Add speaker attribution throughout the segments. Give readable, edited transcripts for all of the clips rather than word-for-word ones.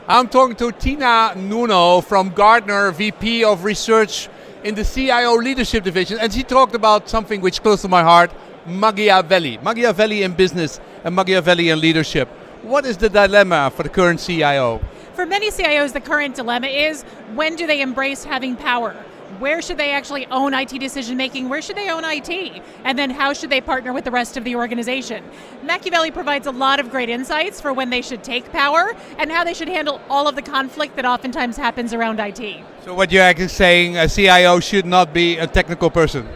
Speaker 1: I'm talking to Tina Nunno from Gartner, VP of Research in the CIO Leadership Division, and she talked about something which is close to my heart, Machiavelli. Machiavelli in business and Machiavelli in leadership. What is the dilemma for the current CIO?
Speaker 2: For many CIOs, the current dilemma is, when do they embrace having power? Where should they actually own IT decision making? Where should they own IT? And then how should they partner with the rest of the organization? Machiavelli provides a lot of great insights for when they should take power and how they should handle all of the conflict that oftentimes happens around IT.
Speaker 1: So what you're actually saying, a CIO should not be a technical person?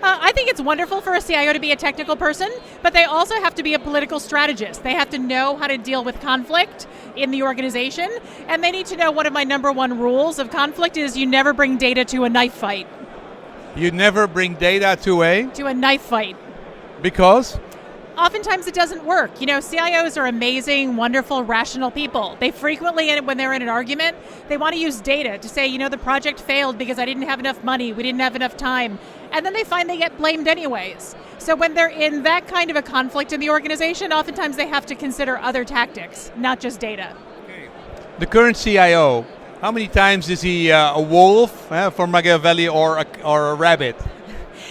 Speaker 2: I think it's wonderful for a CIO to be a technical person, but they also have to be a political strategist. They have to know how to deal with conflict in the organization, and they need to know one of my number one rules of conflict is you never bring data to a knife fight.
Speaker 1: You never bring data to
Speaker 2: a knife fight.
Speaker 1: Because?
Speaker 2: Oftentimes it doesn't work. You know, CIOs are amazing, wonderful, rational people. They frequently, when they're in an argument, they want to use data to say, you know, the project failed because I didn't have enough money, we didn't have enough time. And then they find they get blamed anyways. So when they're in that kind of a conflict in the organization, oftentimes they have to consider other tactics, not just data.
Speaker 1: Okay. The current CIO, how many times is he a wolf for Machiavelli or a rabbit?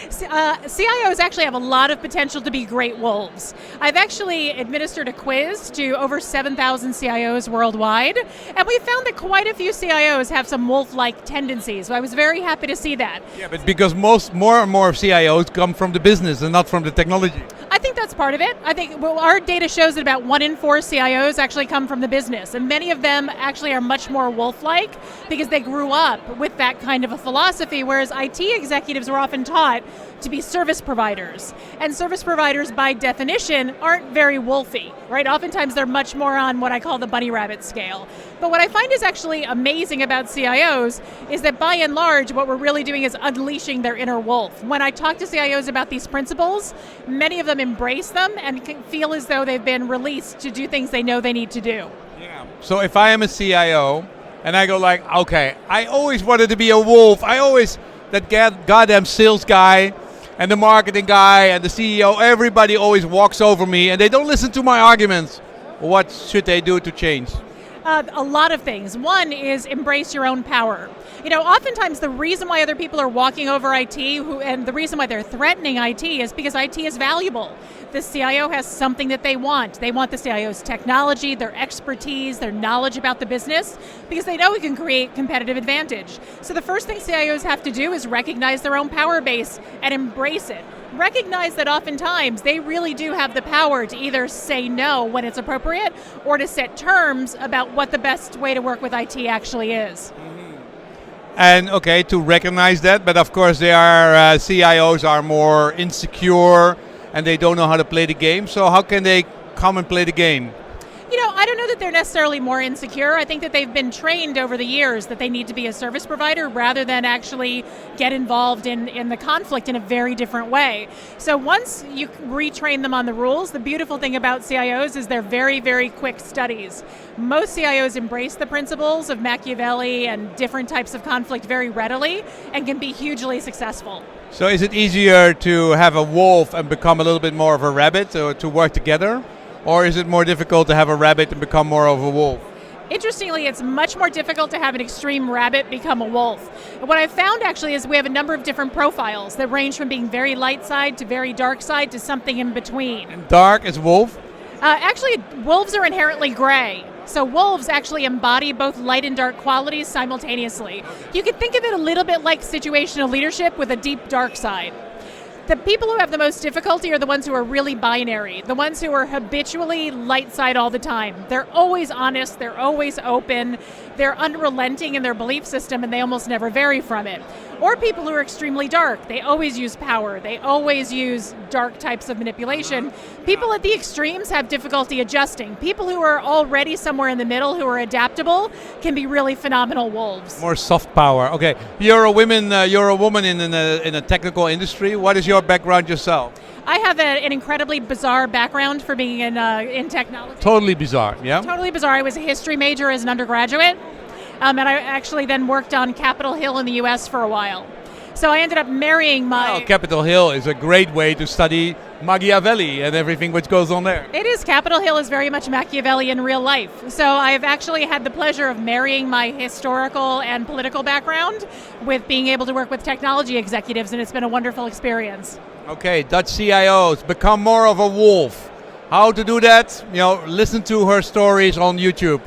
Speaker 2: CIOs actually have a lot of potential to be great wolves. I've actually administered a quiz to over 7,000 CIOs worldwide, and we found that quite a few CIOs have some wolf-like tendencies. So I was very happy to see that.
Speaker 1: Yeah, but because more and more CIOs come from the business and not from the technology.
Speaker 2: I think that's part of it. I think our data shows that about 1 in 4 CIOs actually come from the business, and many of them actually are much more wolf-like because they grew up with that kind of a philosophy, whereas IT executives were often taught to be service providers. And service providers, by definition, aren't very wolfy, right? Oftentimes they're much more on what I call the bunny rabbit scale. But what I find is actually amazing about CIOs is that by and large, what we're really doing is unleashing their inner wolf. When I talk to CIOs about these principles, many of them embrace them and can feel as though they've been released to do things they know they need to do.
Speaker 1: Yeah. So if I am a CIO and I go like, okay, I always wanted to be a wolf. That goddamn sales guy and the marketing guy and the CEO, everybody always walks over me and they don't listen to my arguments. What should they do to change?
Speaker 2: A lot of things. One is embrace your own power. You know, oftentimes the reason why other people are walking over IT and the reason why they're threatening IT is because IT is valuable. The CIO has something that they want. They want the CIO's technology, their expertise, their knowledge about the business, because they know it can create competitive advantage. So the first thing CIOs have to do is recognize their own power base and embrace it. Recognize that oftentimes they really do have the power to either say no when it's appropriate or to set terms about what the best way to work with IT actually is.
Speaker 1: And okay, to recognize that, but of course there are CIOs are more insecure and they don't know how to play the game. So how can they come and play the game?
Speaker 2: You know, I don't know that they're necessarily more insecure. I think that they've been trained over the years that they need to be a service provider rather than actually get involved in the conflict in a very different way. So once you retrain them on the rules, the beautiful thing about CIOs is they're very, very quick studies. Most CIOs embrace the principles of Machiavelli and different types of conflict very readily and can be hugely successful.
Speaker 1: So is it easier to have a wolf and become a little bit more of a rabbit or to work together? Or is it more difficult to have a rabbit and become more of a wolf?
Speaker 2: Interestingly, it's much more difficult to have an extreme rabbit become a wolf. What I've found actually is we have a number of different profiles that range from being very light side to very dark side to something in between.
Speaker 1: And dark is wolf?
Speaker 2: Actually, wolves are inherently gray. So wolves actually embody both light and dark qualities simultaneously. You could think of it a little bit like situational leadership with a deep dark side. The people who have the most difficulty are the ones who are really binary, the ones who are habitually light side all the time. They're always honest, they're always open, they're unrelenting in their belief system and they almost never vary from it. Or people who are extremely dark, they always use power, they always use dark types of manipulation. People at the extremes have difficulty adjusting. People who are already somewhere in the middle, who are adaptable, can be really phenomenal wolves.
Speaker 1: More soft power. Okay, you're a woman in a technical industry. What is your background yourself?
Speaker 2: I have an incredibly bizarre background for being in technology.
Speaker 1: Totally bizarre, yeah?
Speaker 2: Totally bizarre. I was a history major as an undergraduate, and I actually then worked on Capitol Hill in the US for a while. So I ended up marrying my...
Speaker 1: Well, Capitol Hill is a great way to study Machiavelli and everything which goes on there.
Speaker 2: It is. Capitol Hill is very much Machiavelli in real life. So I've actually had the pleasure of marrying my historical and political background with being able to work with technology executives, and it's been a wonderful experience.
Speaker 1: Okay, Dutch CIOs, become more of a wolf. How to do that? Listen to her stories on YouTube.